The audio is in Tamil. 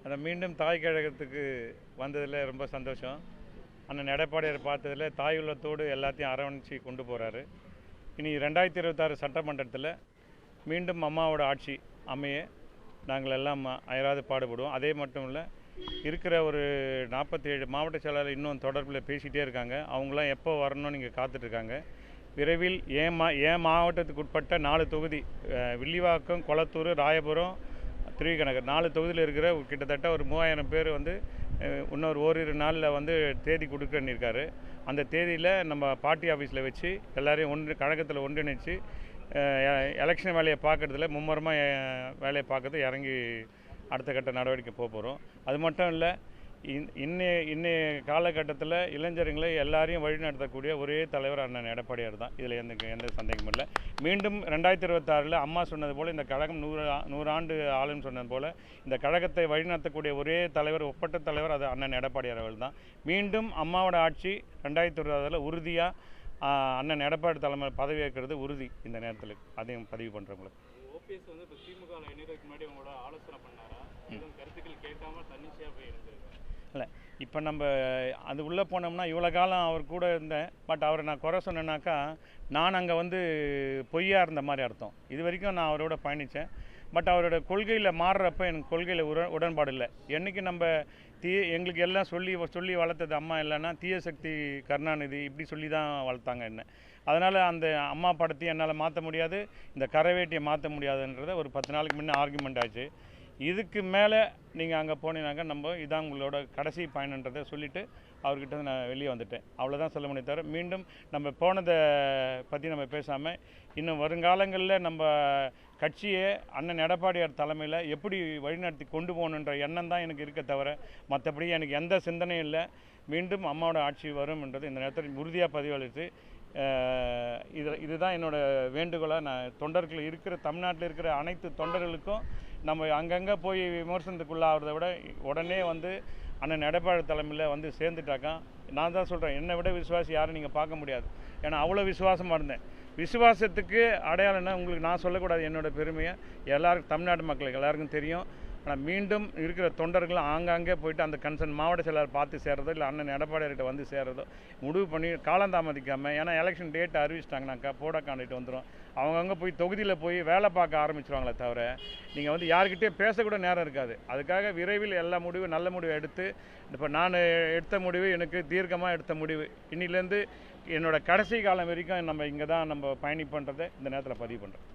அதை மீண்டும் தாய் கழகத்துக்கு வந்ததில் ரொம்ப சந்தோஷம். அண்ணன் எடப்பாடியார் பார்த்ததில் தாய் உள்ளத்தோடு எல்லாத்தையும் அரவணைச்சி கொண்டு போகிறாரு. இனி 2026 சட்டமன்றத்தில் மீண்டும் அம்மாவோட ஆட்சி அமைய நாங்கள் எல்லாம் அயராது பாடுபடுவோம். அதே மட்டும் இல்லை, இருக்கிற ஒரு 47 மாவட்ட செயலாளர் இன்னும் தொடர்பில் பேசிகிட்டே இருக்காங்க. அவங்களாம் எப்போ வரணும்னு இங்கே காத்துட்ருக்காங்க. விரைவில் என் மாவட்டத்துக்கு உட்பட்ட 4 தொகுதி, வில்லிவாக்கம், கொளத்தூர், ராயபுரம், திருவிகநகர் 4 தொகுதியில் இருக்கிற கிட்டத்தட்ட ஒரு 3000 பேர் இன்னொரு ஓரிரு நாளில் தேதி கொடுக்கன்னிருக்காரு. அந்த தேதியில் நம்ம பார்ட்டி ஆஃபீஸில் வச்சு எல்லாரையும் கழகத்தில் ஒன்றிணைச்சு எலெக்ஷன் வேலையை பார்க்குறதுல மும்முரமாக வேலையை பார்க்கறது இறங்கி அடுத்த கட்ட நடவடிக்கை போகிறோம். அது மட்டும் இல்லை, இன்னைய காலகட்டத்தில் இளைஞர்களை எல்லாரையும் வழிநடத்தக்கூடிய ஒரே தலைவர் அண்ணன் எடப்பாடியார் தான். இதில் எந்த சந்தேகமும் இல்லை. மீண்டும் 2026 அம்மா சொன்னது போல் இந்த கழகம் 100 ஆண்டு ஆளுன்னு சொன்னது போல் இந்த கழகத்தை வழிநடத்தக்கூடிய ஒரே தலைவர், ஒப்பற்ற தலைவர் அது அண்ணன் எடப்பாடியார் அவர்கள் தான். மீண்டும் அம்மாவோட ஆட்சி 2026 உறுதியாக அண்ணன் எடப்பாடி தலைமை பதவி ஏற்கிறது உறுதி. இந்த நேரத்தில் அதையும் பதிவு பண்ணுறவங்களுக்கு ஓபிஎஸ் இப்போ திமுக இணையதுக்கு முன்னாடி உங்களோட ஆலோசனை பண்ணாரா? கருத்துக்கள் கேட்காமல் தன்னிச்சையாக போய் இருந்திருக்கு. இல்லை, இப்போ நம்ம அது உள்ளே போனோம்னா இவ்வளோ காலம் அவர் கூட இருந்தேன். பட் அவரை நான் குறை சொன்னேன்னாக்கா நான் அங்கே பொய்யா இருந்த மாதிரி அர்த்தம். இது வரைக்கும் நான் அவரோட பயணித்தேன். பட் அவரோட கொள்கையில் மாறுறப்ப எனக்கு கொள்கையில் உடன்பாடு இல்லை. என்றைக்கு நம்ம எங்களுக்கு எல்லாம் சொல்லி வளர்த்தது அம்மா இல்லைன்னா தீய சக்தி கருணாநிதி இப்படி சொல்லி தான் வளர்த்தாங்க என்ன. அதனால் அந்த அம்மா படத்தையும் என்னால் மாற்ற முடியாது, இந்த கரைவேட்டியை மாற்ற முடியாதுன்றத ஒரு 10 நாளுக்கு முன்னே ஆர்குமெண்ட் ஆச்சு. இதுக்கு மேலே நீங்கள் அங்கே போனீங்கன்னாக்கா இதான் உங்களோட கடைசி பயணன்றதை சொல்லிவிட்டு அவர்கிட்ட நான் வெளியே வந்துட்டேன். அவ்வளோதான் சொல்ல முடியும். தவிர மீண்டும் நம்ம போனதை பற்றி நம்ம பேசாமல் இன்னும் வருங்காலங்களில் நம்ம கட்சியை அண்ணன் எடப்பாடியார் தலைமையில் எப்படி வழிநடத்தி கொண்டு போகணுன்ற எண்ணம் தான் எனக்கு இருக்க தவிர மற்றபடி எனக்கு எந்த சிந்தனையும் இல்லை. மீண்டும் அம்மாவோட ஆட்சி வரும்ன்றது இந்த நேரத்தில் உறுதியாக பதிவளித்து இதுதான் என்னோடய வேண்டுகோளாக நான் தொண்டர்கள் தமிழ்நாட்டில் இருக்கிற அனைத்து தொண்டர்களுக்கும் நம்ம அங்கங்கே போய் விமர்சனத்துக்குள்ளாகிறத விட உடனே அண்ணன் எடப்பாடி தலைமையில் சேர்ந்துட்டாக்கா நான் தான் சொல்கிறேன், என்னை விட விசுவாசி யாரும் நீங்கள் பார்க்க முடியாது. ஏன்னா அவ்வளோ விசுவாசமாக இருந்தேன். விசுவாசத்துக்கு அடையாளம்னா உங்களுக்கு நான் சொல்லக்கூடாது என்னோடய பெருமையை, எல்லாருக்கும் தமிழ்நாட்டு மக்களுக்கு எல்லாருக்கும் தெரியும். ஆனால் மீண்டும் இருக்கிற தொண்டர்கள் ஆங்காங்கே போயிட்டு அந்த கன்சர்ன் மாவட்ட செயலாளர் பார்த்து சேர்றதோ இல்லை அண்ணன் எடப்பாடியார்கிட்ட சேர்றதோ முடிவு பண்ணி காலந்தாமதிக்காமல், ஏன்னா எலெக்ஷன் டேட் அறிவிச்சிட்டாங்கனாக்கா போட காண்டிட்டு வந்துடும். அவங்கவுங்க போய் தொகுதியில் போய் வேலை பார்க்க ஆரம்பிச்சிருவாங்களே தவிர நீங்கள் யாருக்கிட்டே பேசக்கூட நேரம் இருக்காது. அதுக்காக விரைவில் எல்லா முடிவும் நல்ல முடிவு எடுத்து, இப்போ நான் எடுத்த முடிவு எனக்கு தீர்க்கமாக எடுத்த முடிவு. இன்னிலேருந்து என்னோடய கடைசி காலம் வரைக்கும் நம்ம இங்கே தான் நம்ம பயணிப்பன்றதை இந்த நேரத்தில் பதிவு பண்ணுறேன்.